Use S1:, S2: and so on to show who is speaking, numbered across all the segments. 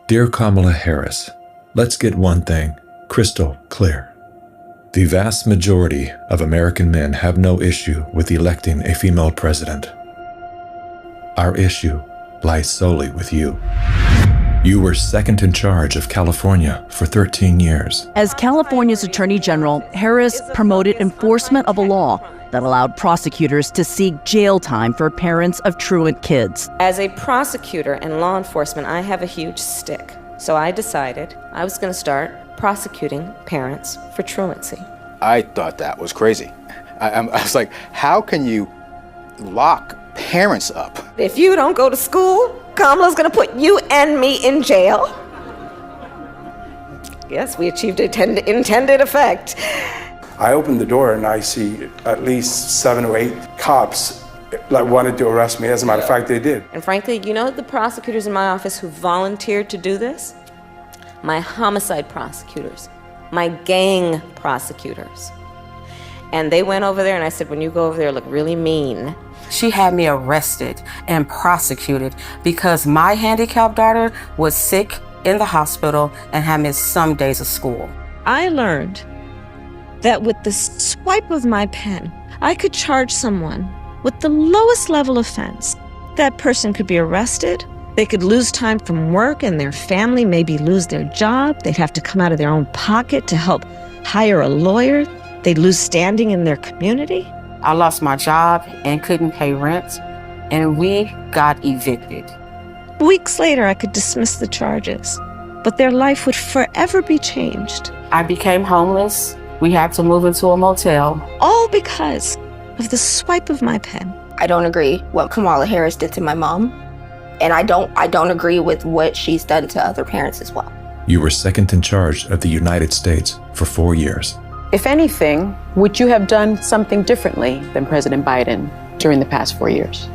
S1: Dear Kamala Harris, let's get one thing crystal clear. The vast majority of American men have no issue with electing a female president. Our issue lies solely with you. You were second in charge of California for 13 years.
S2: As California's Attorney General, Harris promoted enforcement of a law that allowed prosecutors to seek jail time for parents of truant kids.
S3: As a prosecutor and law enforcement, I have a huge stick. So I decided I was going to start prosecuting parents for truancy.
S4: I thought that was crazy. I was like, how can you lock parents up?
S3: If you don't go to school, Kamala's going to put you and me in jail. Yes, we achieved intended effect.
S5: I opened the door and I see at least 7 or 8 cops wanted to arrest me. As a matter of fact, they did.
S3: And frankly, you know the prosecutors in my office who volunteered to do this? My homicide prosecutors, my gang prosecutors. And they went over there and I said, when you go over there, look really mean.
S6: She had me arrested and prosecuted because my handicapped daughter was sick in the hospital and had missed some days of school.
S7: I learned that with the swipe of my pen, I could charge someone with the lowest level offense. That person could be arrested, they could lose time from work, and their family maybe lose their job. They'd have to come out of their own pocket to help hire a lawyer. They'd lose standing in their community.
S6: I lost my job and couldn't pay rent, and we got evicted.
S7: Weeks later, I could dismiss the charges, but their life would forever be changed.
S6: I became homeless. We had to move into a motel.
S7: All because of the swipe of my pen.
S8: I don't agree what Kamala Harris did to my mom, and I don't agree with what she's done to other parents as well.
S1: You were second in charge of the United States for 4 years.
S9: If anything, would you have done something differently than President Biden during the past 4 years?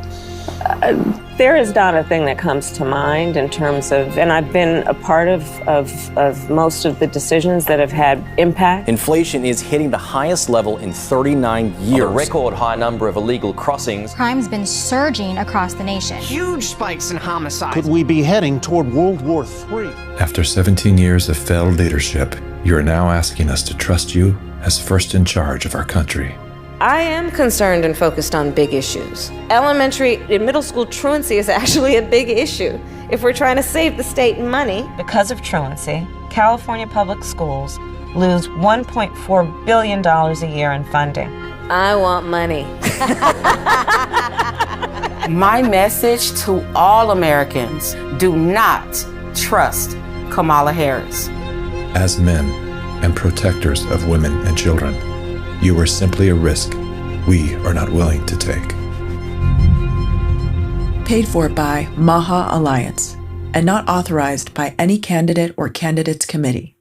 S3: There is not a thing that comes to mind in terms of, and I've been a part of most of the decisions that have had impact.
S10: Inflation is hitting the highest level in 39 years.
S11: A record high number of illegal crossings.
S12: Crime's been surging across the nation.
S13: Huge spikes in homicides.
S14: Could we be heading toward World War III?
S1: After 17 years of failed leadership, you are now asking us to trust you as first in charge of our country.
S3: I am concerned and focused on big issues. Elementary and middle school truancy is actually a big issue. If we're trying to save the state money. Because of truancy, California public schools lose $1.4 billion a year in funding. I want money.
S6: My message to all Americans, do not trust Kamala Harris.
S1: As men and protectors of women and children, you are simply a risk we are not willing to take.
S15: Paid for by Maha Alliance and not authorized by any candidate or candidates committee.